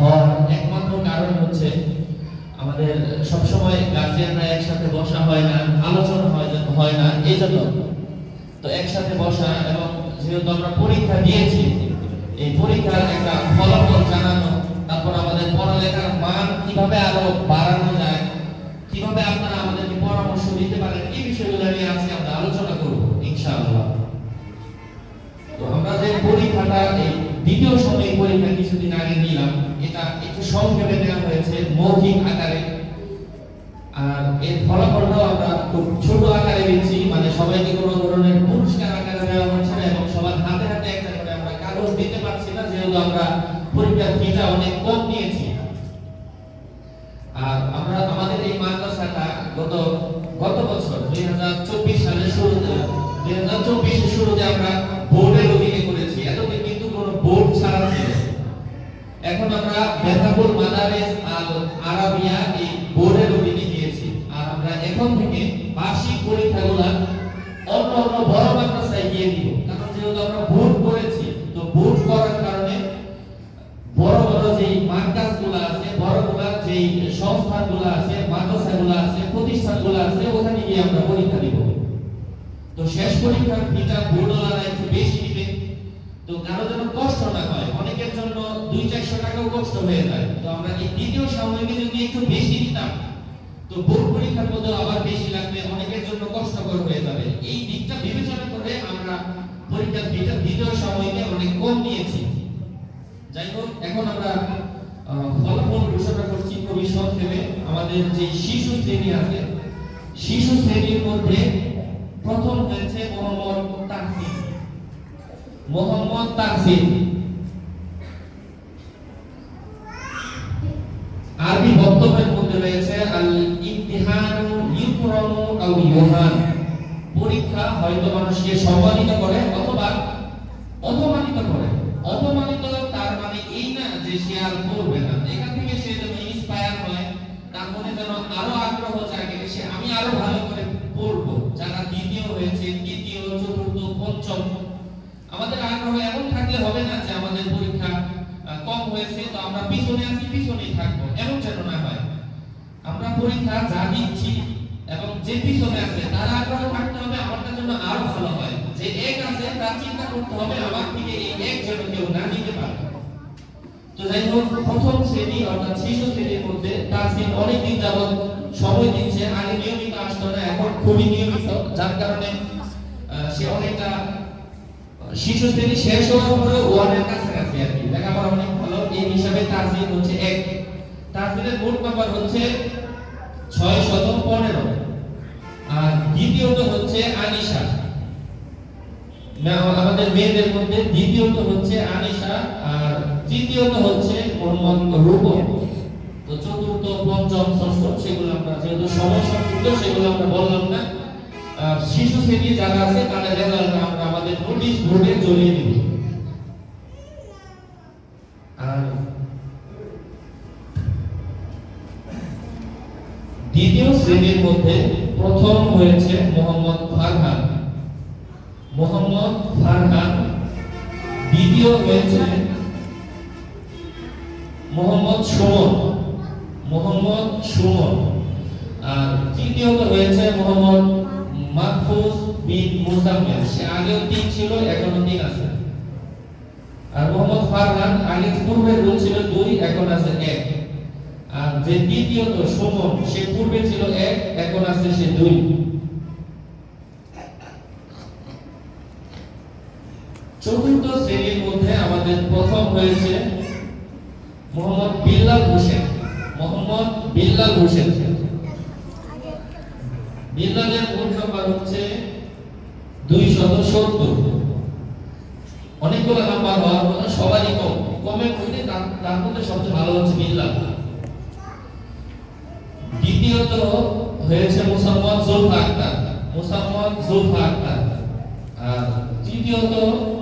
হওয়ার একমাত্র কারণ হচ্ছে আমাদের সবসময় গার্জিয়ানরা একসাথে বসা হয় না, আলোচনা হয় না, এই জন্য। তো একসাথে বসা এবং যেহেতু আমরা পরীক্ষা দিয়েছি, এই পরীক্ষার একটা ফলাফল জানানো, তারপর আমাদের পড়ালেখার মান কিভাবে আরো বাড়ানো যায়, কিভাবে আপনারা আমাদেরকে পরামর্শ দিতে পারেন, এই বিষয়গুলো নিয়ে আজকে আমরা আলোচনা করব ইনশাআল্লাহ। তো আমরা যে পরীক্ষাটা, এই দ্বিতীয় সময় পরীক্ষা কিছুদিন আগে নিলাম, এটা একটু সংক্ষেপে নেওয়া হয়েছে মৌখিক আকারে, আর এর ফলাফলটাও আমরা খুব ছোট আকারে দিচ্ছি, মানে সবাইকে কোনো ধরনের পুরস্কার আকারে দেওয়া হচ্ছে না এবং সবার হাতে হাতে একটা করে আমরা কাগজ দিতে পারছি না, যেহেতু আমরা পরীক্ষার ফিটা অনেক কম নিয়েছি। আর আমরা আমাদের এই মাদ্রাসাটা গত বছর 2024 সালের শুরুতে 2024 শুরুতে আমরা বোর্ডের অধীনে করেছি। এতদিন কিন্তু কোনো বোর্ড ছাড়া ছিল। এখন আমরা মেধাপুর মাদারিস আল আরাবিয়া এই বোর্ডের অধীনে দিয়েছি। আর আমরা এখন থেকে বার্ষিক পরীক্ষাগুলো অন্য বড় মাদ্রাসায় গিয়ে দিব, কারণ যেহেতু আমরা বোর্ড করেছি, তো বোর্ড করার কারণে বড় বড় যে মার্কাজগুলো আছে, বড় বড় যে সংস্থানগুলো আছে, মাদ্রাসাগুলো আছে, প্রতিষ্ঠানগুলো আছে, ওখানে গিয়ে আমরা পরীক্ষা দিব। তো শেষ পরীক্ষার ফিটা বোর্ডওয়ালারা একটু বেশি দিবে, তো কারো যেন কষ্ট না হয়। অনেকের জন্য 200-400 টাকাও কষ্ট হয়ে যায়। তো আমরা এই দ্বিতীয় সাময়িকে যদি একটু বেশি দিতাম, তো বোর্ড পরীক্ষার মধ্যে আবার বেশি লাগবে, অনেকের জন্য কষ্টকর হয়ে যাবে। এই দিকটা বিবেচনা করে আমরা পরীক্ষার ফিটা দ্বিতীয় সাময়িকে অনেক কম নিয়েছি। যাই হোক, এখন আমরা ফলাফল ঘোষণা করছি খুবই সংক্ষেপে। আমাদের যে শিশু শ্রেণী আছে, শিশু শ্রেণীর মধ্যে প্রথম হয়েছে মোহাম্মদ তাহসিন। আরবি বক্তব্যের মধ্যে রয়েছে আল ইমতিহানু ইউকরামু আও ইউহান, পরীক্ষা হয়তো মানুষকে সম্মানিত করে অথবা অপমানিত করে। অপমানিত তার মানে এই না যে সে আর পড়বে না, এখান থেকে সে যেন ইন্সপায়ার হয়, তার মনে যেন আরো আগ্রহ জাগে, সে আমি আরো ভালো করে পড়বো। যারা দ্বিতীয় হয়েছে, তৃতীয়, চতুর্থ, পঞ্চম, আমাদের আগ্রহ এমন থাকলে হবে না যে আমাদের পরীক্ষা কম হয়েছে তো আমরা পিছনে আছি, পিছনেই থাকবো, এমন যেন না হয়। আমরা পরীক্ষা যা দিচ্ছি এবং যে পিছনে আছে তার আগ্রহ থাকতে হবে আমাদের জন্য আরো ভালো হয়। যে এক আছে তার চিন্তা করতে হবে আমার থেকে এই এক যেন কেউ না নিতে পারে। তো যাই হোক, প্রথম শ্রেণী অর্থাৎ শিশু শ্রেণীর মধ্যে তাহসিন অনেকদিন যাবত সময় দিচ্ছে। আগে নিয়মিত আসতো না, এখন খুবই নিয়মিত, যার কারণে সে অনেকটা শিশু শ্রেণী শেষ হওয়ার পরে ওয়ানের কাছাকাছি আর কি, লেখাপড়া অনেক ভালো। এই হিসাবে তাহসিন হচ্ছে 1। তাহসিনের মোট নাম্বার হচ্ছে 615। আর দ্বিতীয়ত হচ্ছে আনিশা, আমাদের মেয়েদের মধ্যে দ্বিতীয়ত হচ্ছে আনিশা, আর তৃতীয়ত হচ্ছে মোহাম্মদ রূপম। তো চতুর্থ, পঞ্চম, ষষ্ঠ সেগুলো আমরা যেহেতু সময় সংক্ষিপ্ত সেগুলো আমরা বললাম না। শিশু শ্রেণী যারা আছে তাদের রেজাল্ট আমরা আমাদের নোটিশ বোর্ডে জড়িয়ে দিব। আর দ্বিতীয় শ্রেণীর মধ্যে প্রথম হয়েছে মোহাম্মদ ফারহান। দ্বিতীয় হয়েছে মোহাম্মদ সুমন। আর তৃতীয়ত হয়েছে মোহাম্মদ মাহফুজ বিন মুজাম্মেল। সে আগেও 3 ছিল, এখনো 3 আছে। আর মোহাম্মদ ফারহান আগে পূর্বের রোল ছিল 2, এখন আছে 1। আর যে দ্বিতীয়ত সুমন, সে পূর্বে ছিল 1, এখন আছে সে 2। চতুর্থ শ্রেণীর মধ্যে আমাদের প্রথম হয়েছে মোহাম্মদ বিল্লাল হোসেন। বিল্লালের মোট নাম্বার হচ্ছে 270। অনেকগুলো নাম্বার হওয়ার কথা, সবারই কমের মধ্যে তার মধ্যে সবচেয়ে ভালো হচ্ছে বিল্লাল। দ্বিতীয়ত হয়েছে মোসাম্মদ জুলফা আক্তার। আর তৃতীয়ত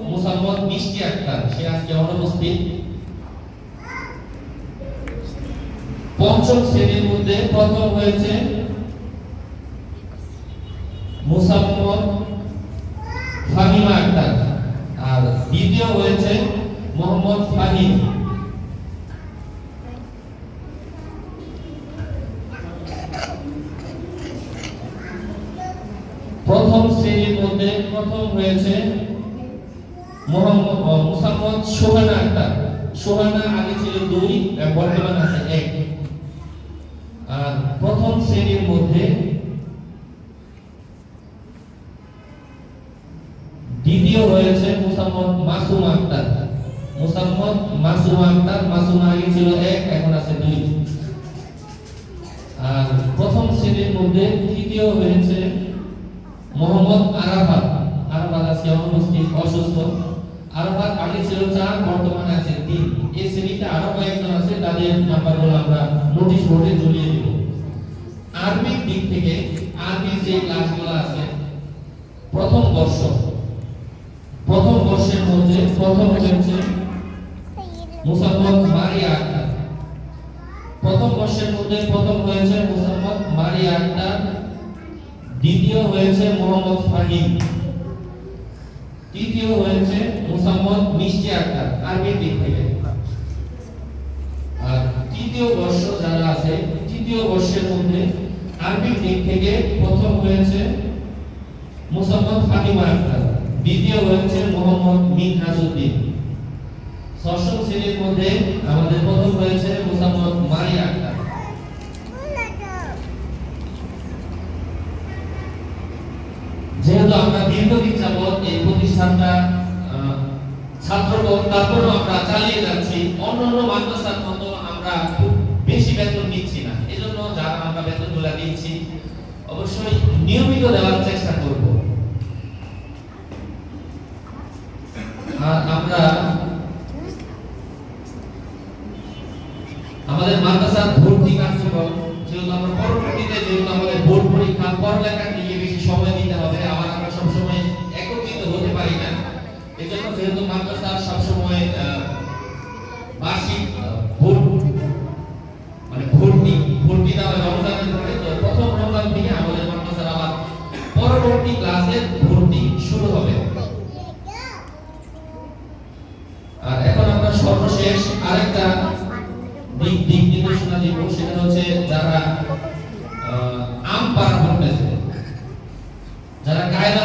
মোসাম্মদ মিষ্টি আক্তার, সে আজকে অনুপস্থিত। পঞ্চম শ্রেণীর মধ্যে প্রথম হয়েছে মোসাম্মদ ফাহিমা আক্তার, আর দ্বিতীয় হয়েছে মোহাম্মদ ফাহিম। প্রথম হয়েছে মুসাম্মদ সোহানা আক্তার। সোহানা আগে ছিল 2, বর্তমানে আছে 1। আর প্রথম শ্রেণীর মধ্যে দ্বিতীয় হয়েছে মুসাম্মদ মাসুমা আক্তার। মুসাম্মদ মাসুমা আক্তার, মাসুমা আগে ছিল 1, এখন আছে 2। আর প্রথম শ্রেণীর মধ্যে তৃতীয় হয়েছে মোহাম্মদ আরাফাত। আরাফাত আজকে অনুপস্থিত, অসুস্থ। আরাফাত আগে ছিল 4, বর্তমানে আছে 3। এই শ্রেণীতে আরো কয়েকজন আছে, তাদের নাম্বারগুলো আমরা নোটিশ বোর্ডে ঝুলিয়ে দেব। আরবির দিক থেকে আরবির যে ক্লাসগুলো আছে, প্রথম বর্ষের মধ্যে প্রথম হয়েছে মুসাম্মদ মারিয়া আক্তার। প্রথম বর্ষের মধ্যে প্রথম হয়েছে মুসাম্মদ মারিয়া আক্তার। দ্বিতীয় হয়েছে মোহাম্মদ ফাহিম। তৃতীয় হয়েছে মুসাম্মদ মিষ্টি আক্তার আরবির দিক থেকে। আর তৃতীয় বর্ষ যারা আছে, তৃতীয় বর্ষের মধ্যে আরবির দিক থেকে প্রথম হয়েছে মুসাম্মদ ফাহিমা আক্তার। দ্বিতীয় হয়েছে মোহাম্মদ মিনহাজউদ্দিন। ষষ্ঠ শ্রেণীর মধ্যে আমাদের প্রথম হয়েছে মুসাম্মদ মারিয়া আক্তার। যেহেতু আমরা দীর্ঘদিন যাবত এই প্রতিষ্ঠানটা ছাত্রগণ, তারপরেও আমরা চালিয়ে যাচ্ছি, অন্যান্য মাদ্রাসার মতো আমরা খুব বেশি বেতন নিচ্ছি না। এজন্য যারা আমরা বেতনগুলো দিচ্ছি অবশ্যই নিয়মিত দেওয়ার চেষ্টা করব। আর আমরা আমাদের মাদ্রাসার ভর্তি কার্যক্রম, যেহেতু আমরা পরবর্তীতে আমাদের বোর্ড পরীক্ষা, পড়ালেখার দিকে বেশি সময় দিতে হবে, আবার আমরা সবসময় একত্রিত হতে পারি না। এজন্য যেহেতু মাদ্রাসা সবসময় বার্ষিক ভর্তিটা হয় রমজানের পরে, তো প্রথম রমজান থেকে আমাদের মাদ্রাসার আবার পরবর্তী ক্লাসের ভর্তি শুরু হবে। আর এখন আমরা সর্বশেষ আরেকটা দিক নির্দেশনা দিব, সেটা হচ্ছে যারা আম পাড়া করতেছে, যারা কায়দা